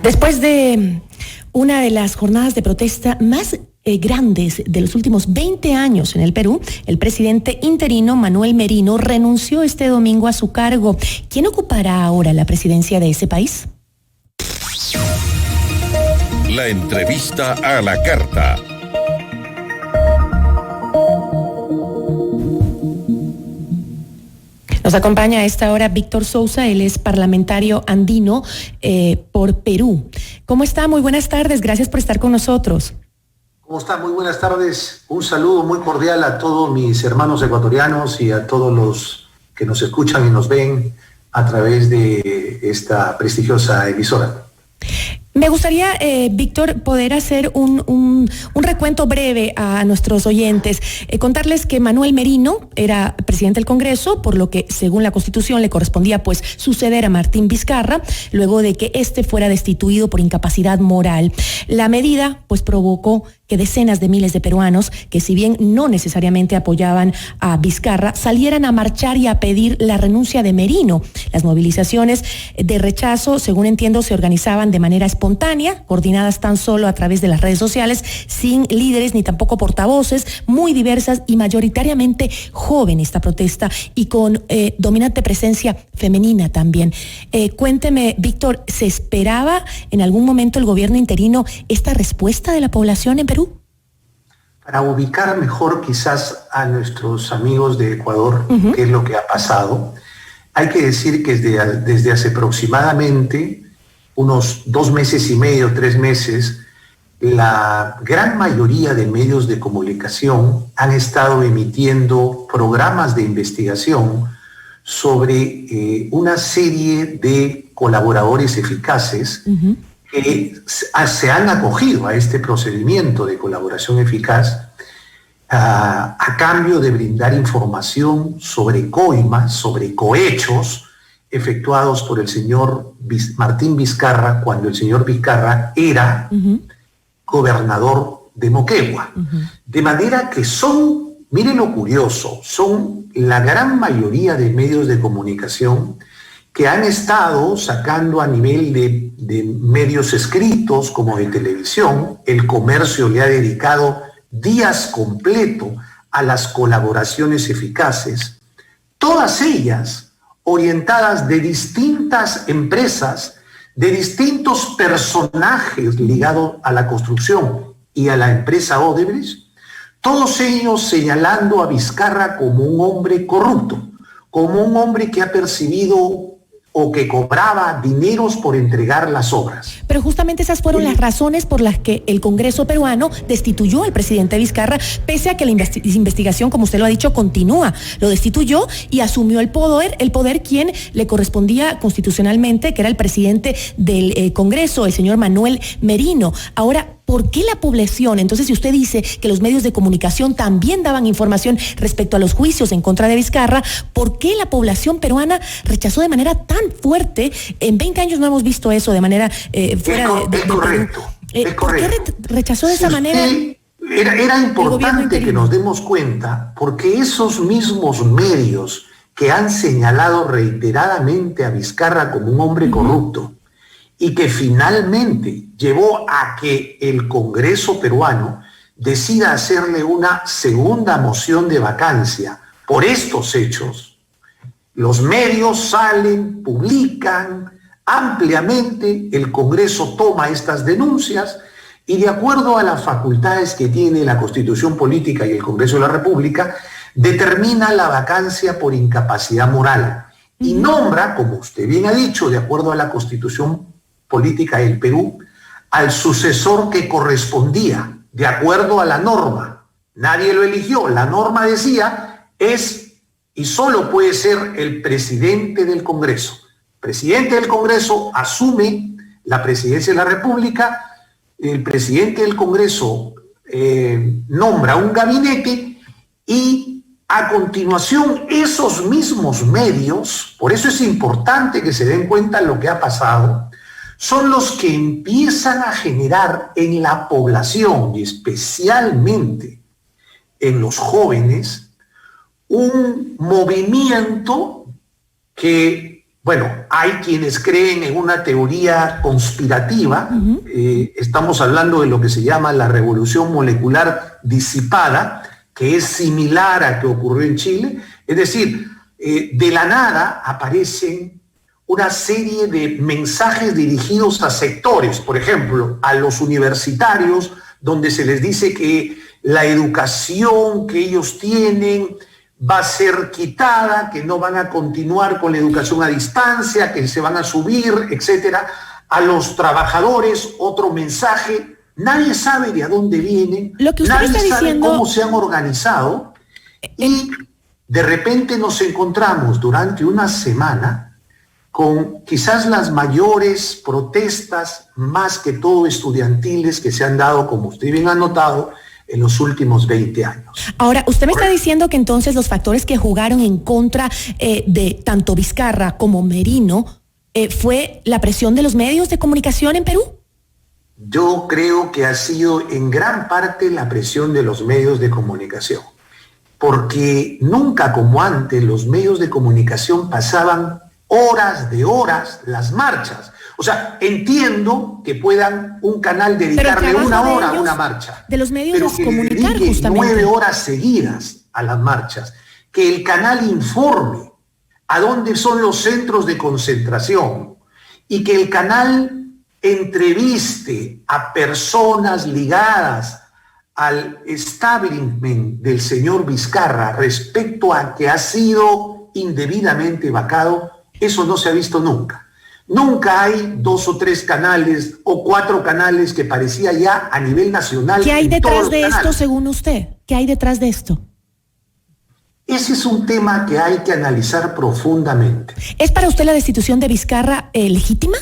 Después de una de las jornadas de protesta más grandes de los últimos 20 años en el Perú, el presidente interino Manuel Merino renunció este domingo a su cargo. ¿Quién ocupará ahora la presidencia de ese país? La entrevista a la carta. Nos acompaña a esta hora Víctor Sousa, él es parlamentario andino por Perú. ¿Cómo está? Muy buenas tardes, gracias por estar con nosotros. ¿Cómo está? Muy buenas tardes. Un saludo muy cordial a todos mis hermanos ecuatorianos y a todos los que nos escuchan y nos ven a través de esta prestigiosa emisora. Me gustaría, Víctor, poder hacer un recuento breve a nuestros oyentes. Contarles que Manuel Merino era presidente del Congreso, por lo que, según la Constitución, le correspondía pues suceder a Martín Vizcarra, luego de que éste fuera destituido por incapacidad moral. La medida pues provocó que decenas de miles de peruanos, que si bien no necesariamente apoyaban a Vizcarra, salieran a marchar y a pedir la renuncia de Merino. Las movilizaciones de rechazo, según entiendo, se organizaban de manera espontánea, coordinadas tan solo a través de las redes sociales, sin líderes ni tampoco portavoces, muy diversas y mayoritariamente joven esta protesta y con dominante presencia femenina también. Cuénteme, Víctor, ¿se esperaba en algún momento el gobierno interino esta respuesta de la población en Perú? Para ubicar mejor quizás a nuestros amigos de Ecuador, qué es lo que ha pasado, hay que decir que desde hace aproximadamente unos 2 meses y medio, 3 meses, la gran mayoría de medios de comunicación han estado emitiendo programas de investigación sobre una serie de colaboradores eficaces que se han acogido a este procedimiento de colaboración eficaz a cambio de brindar información sobre coimas, sobre cohechos efectuados por el señor Martín Vizcarra cuando el señor Vizcarra era gobernador de Moquegua. De manera que son, miren lo curioso, son la gran mayoría de medios de comunicación que han estado sacando a nivel de medios escritos como de televisión. El Comercio le ha dedicado días completos a las colaboraciones eficaces, todas ellas orientadas de distintas empresas, de distintos personajes ligados a la construcción y a la empresa Odebrecht, todos ellos señalando a Vizcarra como un hombre corrupto, como un hombre que ha percibido o que cobraba dineros por entregar las obras. Pero justamente esas fueron las razones por las que el Congreso peruano destituyó al presidente Vizcarra, pese a que la investigación, como usted lo ha dicho, continúa. Lo destituyó y asumió el poder quien le correspondía constitucionalmente, que era el presidente del Congreso, el señor Manuel Merino. Ahora, ¿por qué la población? Entonces, si usted dice que los medios de comunicación también daban información respecto a los juicios en contra de Vizcarra, ¿por qué la población peruana rechazó de manera tan fuerte? En 20 años no hemos visto eso de manera fuera de correcto. Es ¿Por correcto. qué rechazó de esa manera? Era importante que nos demos cuenta, porque esos mismos medios que han señalado reiteradamente a Vizcarra como un hombre corrupto, y que finalmente llevó a que el Congreso peruano decida hacerle una segunda moción de vacancia por estos hechos, los medios salen, publican ampliamente, el Congreso toma estas denuncias y de acuerdo a las facultades que tiene la Constitución Política y el Congreso de la República, determina la vacancia por incapacidad moral y nombra, como usted bien ha dicho, de acuerdo a la Constitución Política del Perú, al sucesor que correspondía, de acuerdo a la norma. Nadie lo eligió, la norma decía es y solo puede ser el presidente del Congreso. El presidente del Congreso asume la presidencia de la República, el presidente del Congreso nombra un gabinete y a continuación esos mismos medios, por eso es importante que se den cuenta de lo que ha pasado, son los que empiezan a generar en la población y especialmente en los jóvenes un movimiento que Bueno, hay quienes creen en una teoría conspirativa. Estamos hablando de lo que se llama la revolución molecular disipada, que es similar a que ocurrió en Chile. Es decir, de la nada aparecen una serie de mensajes dirigidos a sectores, por ejemplo, a los universitarios, donde se les dice que la educación que ellos tienen va a ser quitada, que no van a continuar con la educación a distancia, que se van a subir, etcétera. A los trabajadores, otro mensaje. Nadie sabe de dónde vienen, lo que usted nadie está sabe diciendo... cómo se han organizado, y de repente nos encontramos durante una semana con quizás las mayores protestas, más que todo estudiantiles, que se han dado, como usted bien ha notado, en los últimos 20 años. Ahora, usted me está diciendo que entonces los factores que jugaron en contra de tanto Vizcarra como Merino fue la presión de los medios de comunicación en Perú. Yo creo que ha sido en gran parte la presión de los medios de comunicación, porque nunca como antes los medios de comunicación pasaban horas de horas las marchas. O sea, entiendo que puedan un canal dedicarle una hora a una marcha. De los medios pero es que comunicar dedique justamente 9 horas seguidas a las marchas. Que el canal informe a dónde son los centros de concentración y que el canal entreviste a personas ligadas al establishment del señor Vizcarra respecto a que ha sido indebidamente vacado. Eso no se ha visto nunca. Nunca hay 2 o 3 canales o 4 canales que parecía ya a nivel nacional. ¿Qué hay detrás de esto, según usted? ¿Qué hay detrás de esto? Ese es un tema que hay que analizar profundamente. ¿Es para usted la destitución de Vizcarra legítima?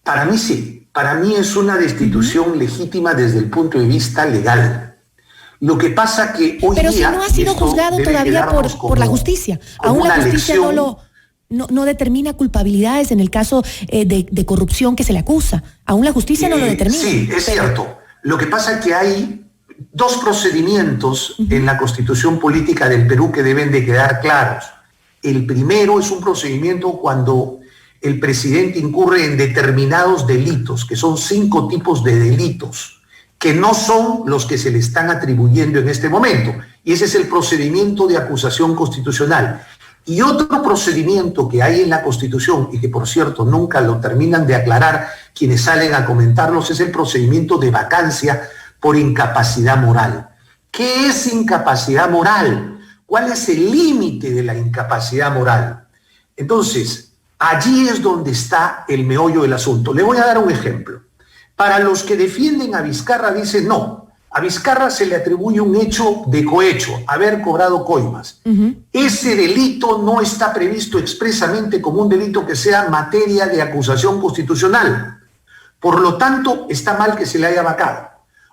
Para mí sí. Para mí es una destitución legítima desde el punto de vista legal. Lo que pasa que hoy Pero día... si no ha sido juzgado todavía por la justicia. Aún la justicia no determina culpabilidades en el caso de corrupción que se le acusa. Aún la justicia no lo determina. Sí, es cierto. Lo que pasa es que hay 2 procedimientos en la Constitución Política del Perú que deben de quedar claros. El primero es un procedimiento cuando el presidente incurre en determinados delitos, que son 5 tipos de delitos, que no son los que se le están atribuyendo en este momento. Y ese es el procedimiento de acusación constitucional. Y otro procedimiento que hay en la Constitución, y que por cierto nunca lo terminan de aclarar quienes salen a comentarlos, es el procedimiento de vacancia por incapacidad moral. ¿Qué es incapacidad moral? ¿Cuál es el límite de la incapacidad moral? Entonces, allí es donde está el meollo del asunto. Le voy a dar un ejemplo. Para los que defienden a Vizcarra dicen no. A Vizcarra se le atribuye un hecho de cohecho, haber cobrado coimas. Ese delito no está previsto expresamente como un delito que sea materia de acusación constitucional. Por lo tanto, está mal que se le haya vacado.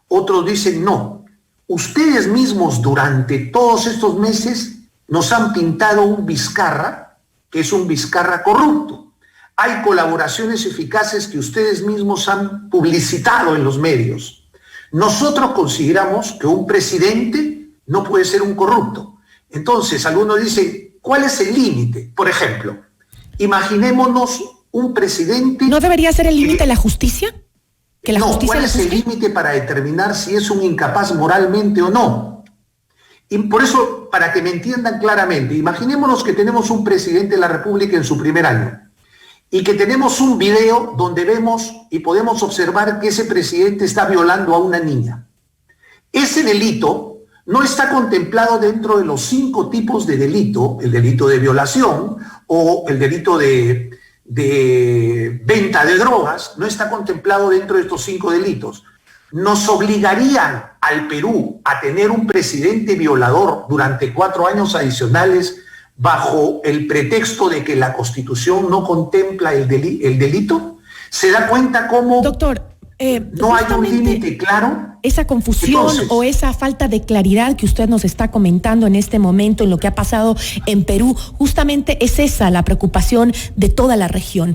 Otros dicen no. Ustedes mismos durante todos estos meses nos han pintado un Vizcarra, que es un Vizcarra corrupto. Hay colaboraciones eficaces que ustedes mismos han publicitado en los medios. Nosotros consideramos que un presidente no puede ser un corrupto. Entonces, algunos dicen, ¿cuál es el límite? Por ejemplo, imaginémonos un presidente... ¿No debería ser el límite la justicia? ¿Que la justicia ¿cuál es el límite para determinar si es un incapaz moralmente o no? Y por eso, para que me entiendan claramente, imaginémonos que tenemos un presidente de la República en su primer año y que tenemos un video donde vemos y podemos observar que ese presidente está violando a una niña. Ese delito no está contemplado dentro de los 5 tipos de delito, el delito de violación o el delito de venta de drogas, no está contemplado dentro de estos 5 delitos. Nos obligarían al Perú a tener un presidente violador durante 4 años adicionales bajo el pretexto de que la Constitución no contempla el delito. ¿Se da cuenta cómo doctor, no hay un límite claro? Esa confusión o esa falta de claridad que usted nos está comentando en este momento en lo que ha pasado en Perú, justamente es esa la preocupación de toda la región.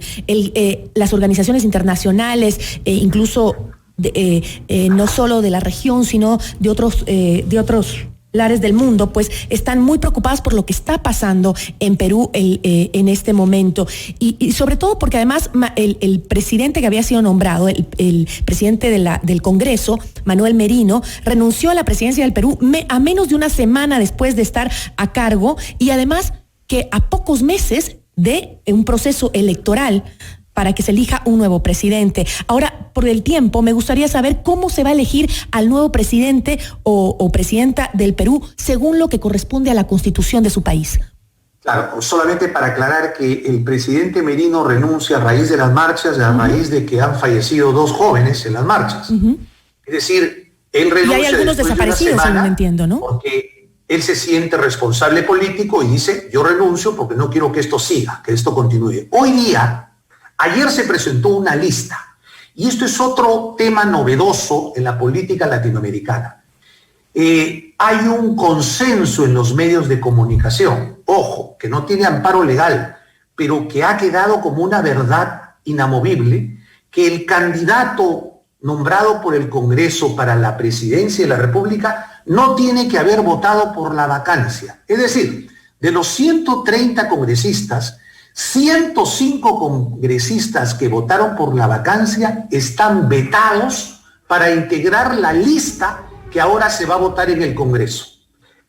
Las organizaciones internacionales, incluso no solo de la región, sino de otros del mundo pues están muy preocupadas por lo que está pasando en Perú en este momento y sobre todo porque además el presidente que había sido nombrado, el presidente del Congreso, Manuel Merino, renunció a la presidencia del Perú a menos de una semana después de estar a cargo y además que a pocos meses de un proceso electoral para que se elija un nuevo presidente. Ahora, por el tiempo, me gustaría saber cómo se va a elegir al nuevo presidente o presidenta del Perú según lo que corresponde a la Constitución de su país. Claro, solamente para aclarar que el presidente Merino renuncia a raíz de las marchas, a raíz de que han fallecido 2 jóvenes en las marchas. Es decir, él renuncia. Y hay algunos desaparecidos, según entiendo, ¿no? Porque él se siente responsable político y dice, yo renuncio porque no quiero que esto siga, que esto continúe. Hoy día, ayer se presentó una lista, y esto es otro tema novedoso en la política latinoamericana. Hay un consenso en los medios de comunicación, ojo, que no tiene amparo legal, pero que ha quedado como una verdad inamovible, que el candidato nombrado por el Congreso para la presidencia de la República no tiene que haber votado por la vacancia. Es decir, de los 130 congresistas, 105 congresistas que votaron por la vacancia están vetados para integrar la lista que ahora se va a votar en el Congreso.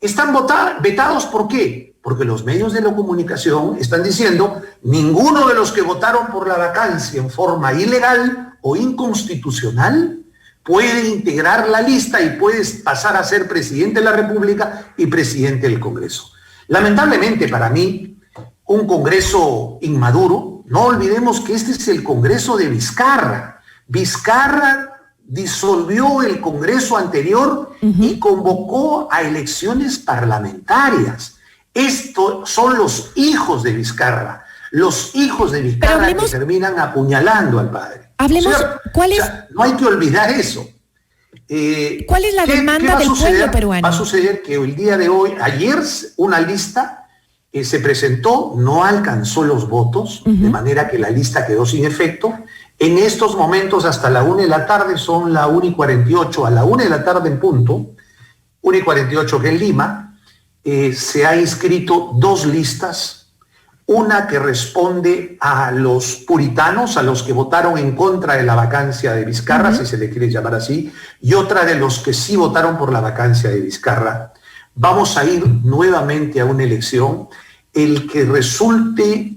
Están vetados, ¿por qué? Porque los medios de la comunicación están diciendo ninguno de los que votaron por la vacancia en forma ilegal o inconstitucional puede integrar la lista y puede pasar a ser presidente de la República y presidente del Congreso. Lamentablemente para mí, un Congreso inmaduro, no olvidemos que este es el Congreso de Vizcarra. Vizcarra disolvió el Congreso anterior y convocó a elecciones parlamentarias. Estos son los hijos de Vizcarra. Los hijos de Vizcarra que terminan apuñalando al padre. Hablemos, ¿cuál es? No hay que olvidar eso. ¿Cuál es la demanda del pueblo peruano? Va a suceder que el día de hoy, ayer una lista se presentó, no alcanzó los votos, de manera que la lista quedó sin efecto. En estos momentos, hasta la 1 de la tarde, son la 1:48, a la 1 de la tarde en punto, 1:48 que en Lima, se ha inscrito 2 listas, una que responde a los puritanos, a los que votaron en contra de la vacancia de Vizcarra, si se le quiere llamar así, y otra de los que sí votaron por la vacancia de Vizcarra. Vamos a ir nuevamente a una elección. El que resulte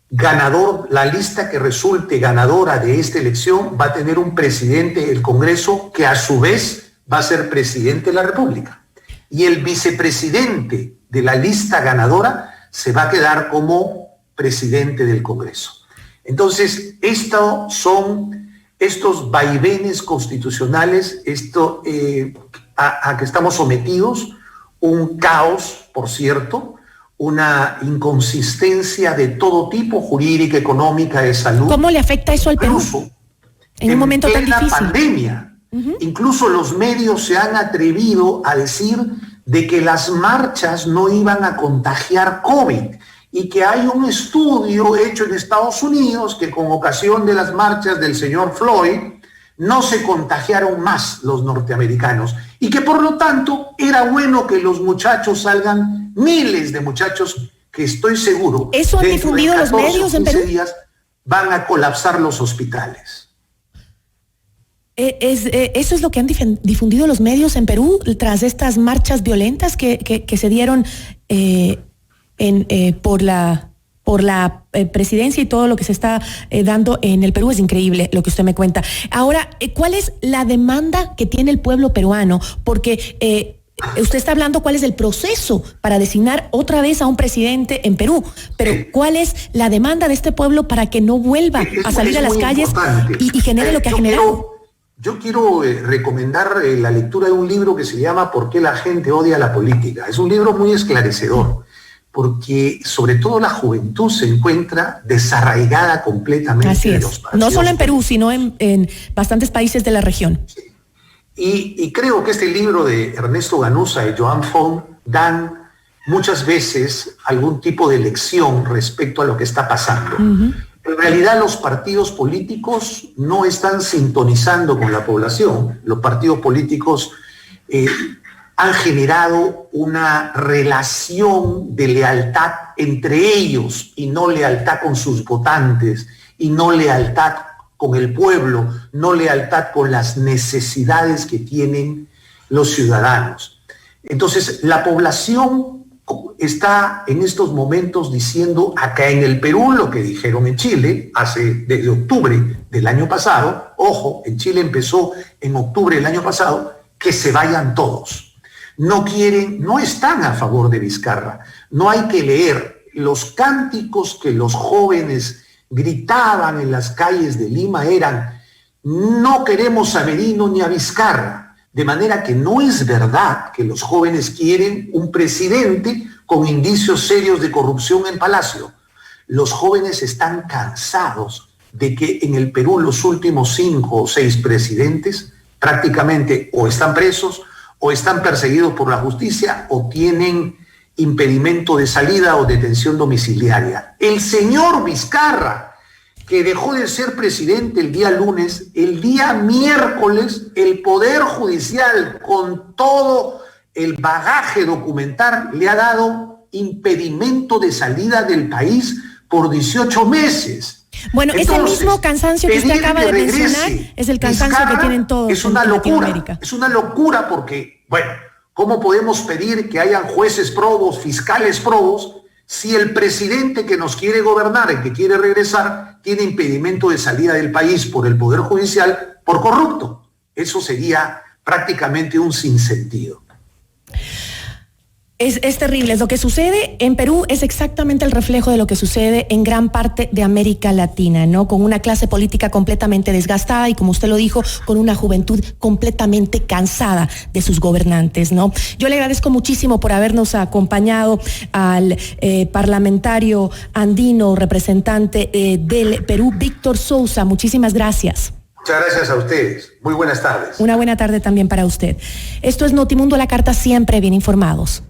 ganador, la lista que resulte ganadora de esta elección va a tener un presidente del Congreso que a su vez va a ser presidente de la República. Y el vicepresidente de la lista ganadora se va a quedar como presidente del Congreso. Entonces, estos son estos vaivenes constitucionales, a que estamos sometidos, un caos, por cierto, una inconsistencia de todo tipo, jurídica, económica, de salud. ¿Cómo le afecta eso al Perú en un momento tan difícil? Pandemia. Incluso los medios se han atrevido a decir de que las marchas no iban a contagiar COVID y que hay un estudio hecho en Estados Unidos que con ocasión de las marchas del señor Floyd no se contagiaron más los norteamericanos y que por lo tanto era bueno que los muchachos salgan, miles de muchachos que estoy seguro ¿eso han difundido los medios en Perú? Días van a colapsar los hospitales. ¿Eso es lo que han difundido los medios en Perú tras estas marchas violentas que se dieron por la presidencia y todo lo que se está dando en el Perú? Es increíble lo que usted me cuenta. Ahora, ¿cuál es la demanda que tiene el pueblo peruano? Porque usted está hablando cuál es el proceso para designar otra vez a un presidente en Perú, pero ¿cuál es la demanda de este pueblo para que no vuelva a salir a las calles y genere lo que ha generado? Yo quiero recomendar la lectura de un libro que se llama ¿Por qué la gente odia la política? Es un libro muy esclarecedor, porque sobre todo la juventud se encuentra desarraigada completamente. Así es. No solo en Perú, sino en bastantes países de la región. Sí. Y creo que este libro de Ernesto Ganuza y Joan Font dan muchas veces algún tipo de lección respecto a lo que está pasando. En realidad los partidos políticos no están sintonizando con la población. Los partidos políticos han generado una relación de lealtad entre ellos y no lealtad con sus votantes y no lealtad con el pueblo, no lealtad con las necesidades que tienen los ciudadanos. Entonces, la población está en estos momentos diciendo acá en el Perú lo que dijeron en Chile desde octubre del año pasado. Ojo, en Chile empezó en octubre del año pasado, que se vayan todos. No quieren, no están a favor de Vizcarra. No hay que leer los cánticos que los jóvenes gritaban en las calles de Lima, eran: no queremos a Merino ni a Vizcarra. De manera que no es verdad que los jóvenes quieren un presidente con indicios serios de corrupción en Palacio. Los jóvenes están cansados de que en el Perú los últimos 5 o 6 presidentes prácticamente o están presos o están perseguidos por la justicia o tienen impedimento de salida o detención domiciliaria. El señor Vizcarra, que dejó de ser presidente el día lunes, el día miércoles, el Poder Judicial, con todo el bagaje documental, le ha dado impedimento de salida del país por 18 meses. Bueno, entonces, ese mismo cansancio que usted acaba de mencionar es el cansancio Vizcarra que tienen todos en Latinoamérica. Es una locura porque, bueno, ¿cómo podemos pedir que hayan jueces probos, fiscales probos, si el presidente que nos quiere gobernar, el que quiere regresar, tiene impedimento de salida del país por el Poder Judicial por corrupto? Eso sería prácticamente un sinsentido. Es terrible. Lo que sucede en Perú es exactamente el reflejo de lo que sucede en gran parte de América Latina, ¿no? Con una clase política completamente desgastada y, como usted lo dijo, con una juventud completamente cansada de sus gobernantes, ¿no? Yo le agradezco muchísimo por habernos acompañado al parlamentario andino, representante del Perú, Víctor Sousa. Muchísimas gracias. Muchas gracias a ustedes. Muy buenas tardes. Una buena tarde también para usted. Esto es Notimundo a la Carta, siempre bien informados.